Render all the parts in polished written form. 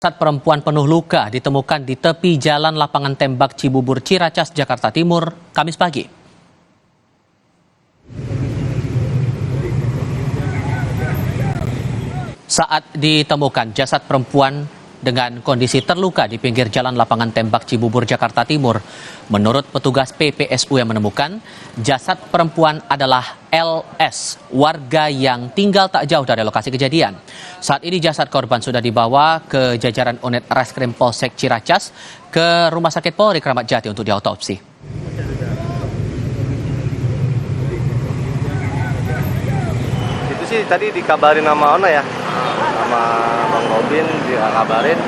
Jasad perempuan penuh luka ditemukan di tepi jalan lapangan tembak Cibubur, Ciracas, Jakarta Timur, Kamis pagi. Saat ditemukan jasad perempuan dengan kondisi terluka di pinggir jalan lapangan tembak Cibubur, Jakarta Timur. Menurut petugas PPSU yang menemukan, jasad perempuan adalah LS, warga yang tinggal tak jauh dari lokasi kejadian. Saat ini jasad korban sudah dibawa ke jajaran unit Reskrim Polsek Ciracas ke Rumah Sakit Polri Kramat Jati untuk diautopsi. Itu sih tadi dikabarin sama Ona ya, sama Bang Robin dikabarin,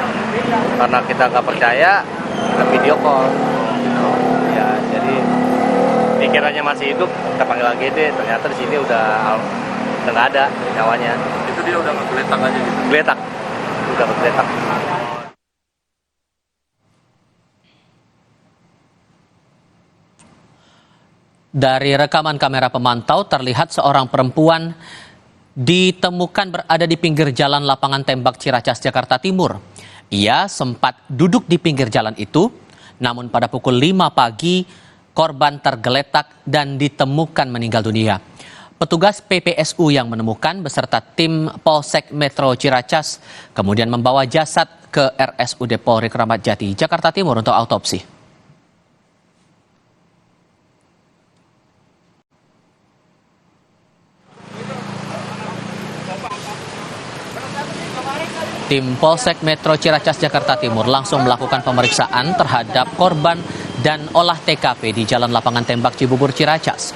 karena kita nggak percaya kita video call ya, jadi pikirannya masih hidup, kita panggil AGD, ternyata di sini udah nggak ada nyawanya. Itu dia udah ngegeletak aja gitu? Geletak, udah bergeletak. Dari rekaman kamera pemantau terlihat seorang perempuan ditemukan berada di pinggir jalan lapangan tembak Ciracas, Jakarta Timur. Ia sempat duduk di pinggir jalan itu, namun pada pukul 5 pagi korban tergeletak dan ditemukan meninggal dunia. Petugas PPSU yang menemukan beserta tim Polsek Metro Ciracas kemudian membawa jasad ke RSUD Polri Kramat Jati, Jakarta Timur untuk autopsi. Tim Polsek Metro Ciracas, Jakarta Timur langsung melakukan pemeriksaan terhadap korban dan olah TKP di Jalan Lapangan Tembak Cibubur, Ciracas.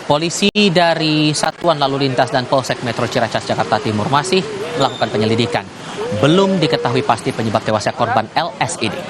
Polisi dari Satuan Lalu Lintas dan Polsek Metro Ciracas, Jakarta Timur masih melakukan penyelidikan. Belum diketahui pasti penyebab tewasnya korban LS ini.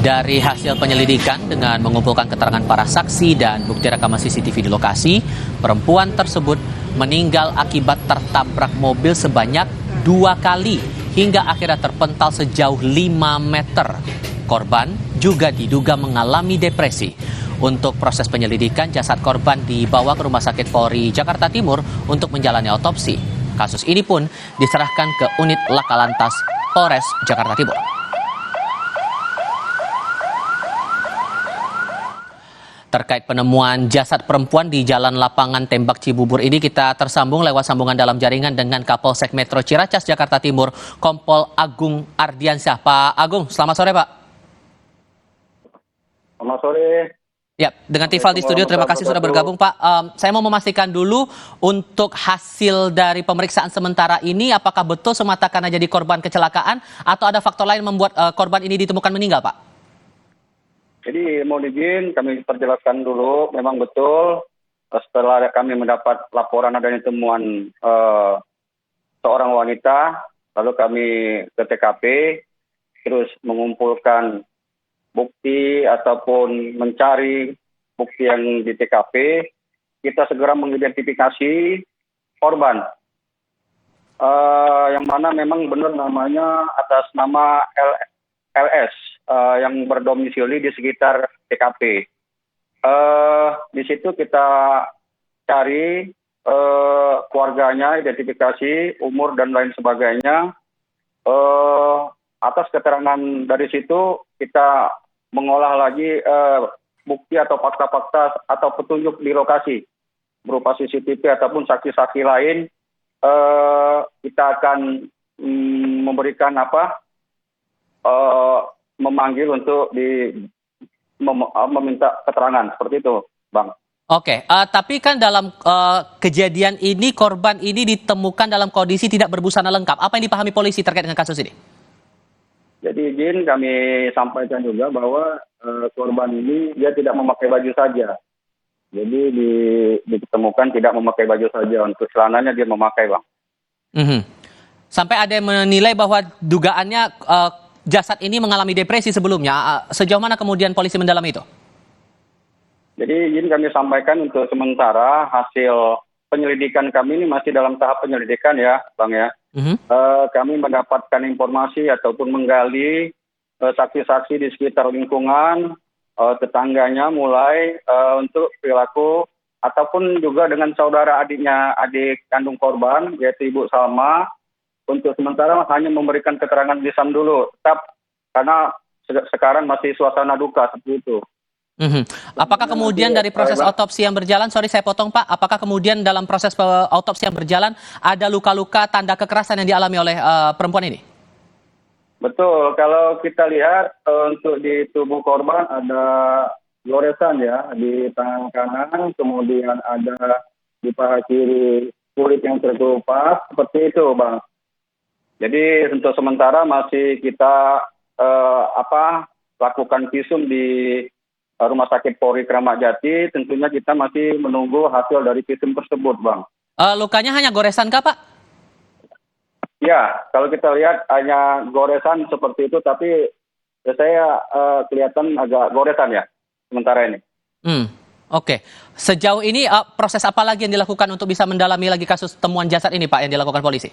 Dari hasil penyelidikan dengan mengumpulkan keterangan para saksi dan bukti rekaman CCTV di lokasi, perempuan tersebut meninggal akibat tertabrak mobil sebanyak 2 kali hingga akhirnya terpental sejauh 5 meter. Korban juga diduga mengalami depresi. Untuk proses penyelidikan, jasad korban dibawa ke Rumah Sakit Polri Jakarta Timur untuk menjalani autopsi. Kasus ini pun diserahkan ke unit Laka Lantas Polres Jakarta Timur. Terkait penemuan jasad perempuan di Jalan Lapangan Tembak Cibubur ini, kita tersambung lewat sambungan dalam jaringan dengan Kapolsek Metro Ciracas, Jakarta Timur, Kompol Agung Ardiansyah. Pak Agung, selamat sore Pak. Selamat sore. Ya, dengan Tifal di studio, terima kasih sudah bergabung Pak. Saya mau memastikan dulu untuk hasil dari pemeriksaan sementara ini, apakah betul semata karena jadi korban kecelakaan atau ada faktor lain membuat korban ini ditemukan meninggal Pak? Jadi mohon izin kami perjelaskan dulu, memang betul setelah kami mendapat laporan adanya temuan seorang wanita, lalu kami ke TKP, terus mengumpulkan bukti ataupun mencari bukti yang di TKP, kita segera mengidentifikasi korban. Yang mana memang benar namanya atas nama LS. Yang berdomisili di sekitar TKP. Di situ kita cari keluarganya, identifikasi, umur dan lain sebagainya. Atas keterangan dari situ kita mengolah lagi bukti atau fakta-fakta atau petunjuk di lokasi berupa CCTV ataupun saksi-saksi lain. Kita akan memberikan memanggil untuk meminta keterangan seperti itu, Bang. Oke, tapi kan dalam kejadian ini korban ini ditemukan dalam kondisi tidak berbusana lengkap. Apa yang dipahami polisi terkait dengan kasus ini? Jadi izin kami sampaikan juga bahwa korban ini dia tidak memakai baju saja. Jadi ditemukan tidak memakai baju saja, untuk celananya dia memakai, Bang. Sampai ada yang menilai bahwa dugaannya jasad ini mengalami depresi sebelumnya. Sejauh mana kemudian polisi mendalami itu? Jadi izin kami sampaikan untuk sementara hasil penyelidikan kami ini masih dalam tahap penyelidikan ya, Bang ya. Kami mendapatkan informasi ataupun menggali saksi-saksi di sekitar lingkungan tetangganya mulai untuk perilaku ataupun juga dengan saudara adik kandung korban yaitu Ibu Salma untuk sementara hanya memberikan keterangan lisan dulu tetap karena sekarang masih suasana duka seperti itu. Apakah kemudian dari proses otopsi yang berjalan, sorry saya potong Pak, apakah kemudian dalam proses otopsi yang berjalan ada luka-luka tanda kekerasan yang dialami oleh perempuan ini? Betul, kalau kita lihat untuk di tubuh korban ada goresan ya di tangan kanan, kemudian ada di paha kiri kulit yang terkelupas, seperti itu Bang. Jadi untuk sementara masih kita lakukan visum di Rumah Sakit Polri Kramat Jati, tentunya kita masih menunggu hasil dari visum tersebut Bang. Lukanya hanya goresan kah Pak? Ya, kalau kita lihat hanya goresan seperti itu, tapi saya kelihatan agak goresan ya, sementara ini. Oke. Sejauh ini proses apa lagi yang dilakukan untuk bisa mendalami lagi kasus temuan jasad ini Pak yang dilakukan polisi?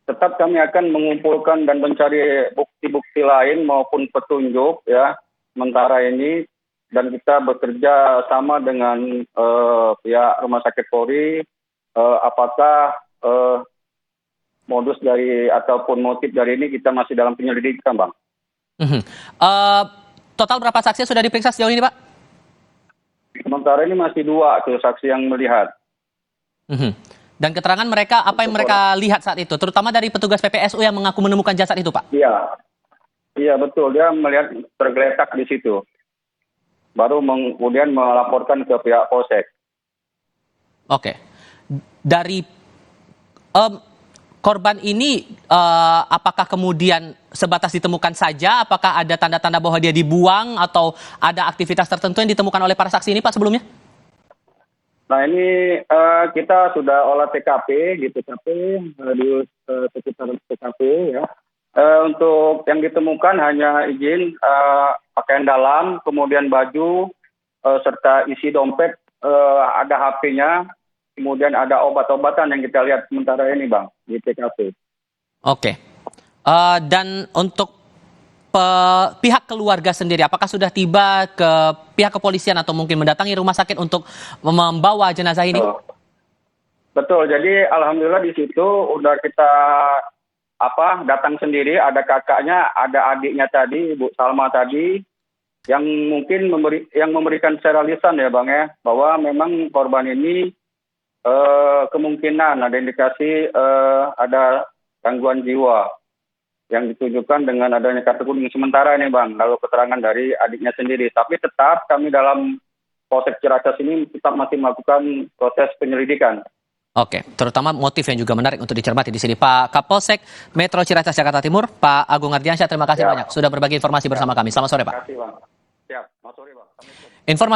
Tetap kami akan mengumpulkan dan mencari bukti-bukti lain maupun petunjuk ya, sementara ini. Dan kita bekerja sama dengan pihak Rumah Sakit Polri, apakah modus dari ataupun motif dari ini kita masih dalam penyelidikan Bang. Total berapa saksi yang sudah diperiksa sejauh ini Pak? Sementara ini masih 2 tuh saksi yang melihat. Dan keterangan mereka, apa yang mereka lihat saat itu? Terutama dari petugas PPSU yang mengaku menemukan jasad itu Pak? Iya betul, dia melihat tergeletak di situ. Baru kemudian melaporkan ke pihak Polsek. Oke. Dari korban ini apakah kemudian sebatas ditemukan saja? Apakah ada tanda-tanda bahwa dia dibuang atau ada aktivitas tertentu yang ditemukan oleh para saksi ini Pak sebelumnya? Nah ini kita sudah olah TKP di sekitar TKP ya. Untuk yang ditemukan hanya izin pakaian dalam, kemudian baju serta isi dompet, ada HP-nya. Kemudian ada obat-obatan yang kita lihat sementara ini Bang di TKP. Oke. Dan untuk pihak keluarga sendiri, apakah sudah tiba ke pihak kepolisian atau mungkin mendatangi rumah sakit untuk membawa jenazah ini? Betul. Jadi alhamdulillah di situ udah kita datang sendiri. Ada kakaknya, ada adiknya tadi, Ibu Salma tadi, yang mungkin memberikan secara lisan ya Bang ya, bahwa memang korban ini kemungkinan ada indikasi ada gangguan jiwa yang ditunjukkan dengan adanya kartu kuning sementara ini Bang, lalu keterangan dari adiknya sendiri. Tapi tetap kami dalam Polsek Ciracas ini tetap masih melakukan proses penyelidikan. Oke, terutama motif yang juga menarik untuk dicermati di sini. Pak Kapolsek Metro Ciracas Jakarta Timur, Pak Agung Ardiansyah, terima kasih banyak sudah berbagi informasi bersama kami. Selamat sore Pak. Terima kasih Bang. Siap, selamat sore Bang. Informasi